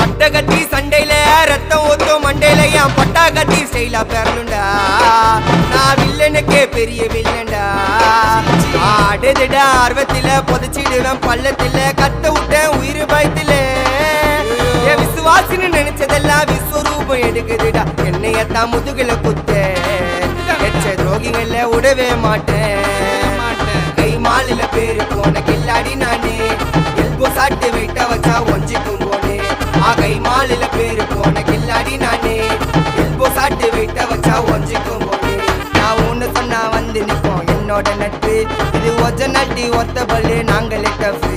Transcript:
அட்டகத்தி சண்டையில ரத்தம் ஊத்தும் மண்டையில என் பட்டாகத்தி ஸ்டைலா பேரலுண்டா. நான் வில்லனுக்கே பெரிய வில்லன்டா. ஆடுதுடா ஆர்வத்தில புதைச்சிடுவேன் பள்ளத்தில கத்த விட்டேன் உயிர் பயத்தில. என் விசுவாசின்னு நினைச்சதெல்லாம் விஸ்வரூபம் எடுக்குதுடா. என்னையத்தான் முதுகுல குத்த எச்ச துரோகிகள விடவே மாட்டேன். கை மாலில பேரு போன கில்லாடி நானே. எல்போ சாட்டு வெயிட்ட வச்சா ஒஞ்சிக்கும் போனே. கை மாலில பேரு போன கில்லாடி நானே. எல்போ சாட்டு வெயிட்ட வச்சா ஒஞ்சிக்கும் போனே. நான் ஒண்ணு சொன்னா வந்து நிப்போம் என்னோட நட்பு. இது ஒஜ நட்டி ஒத்த பல்லு நாங்களே டஃபு.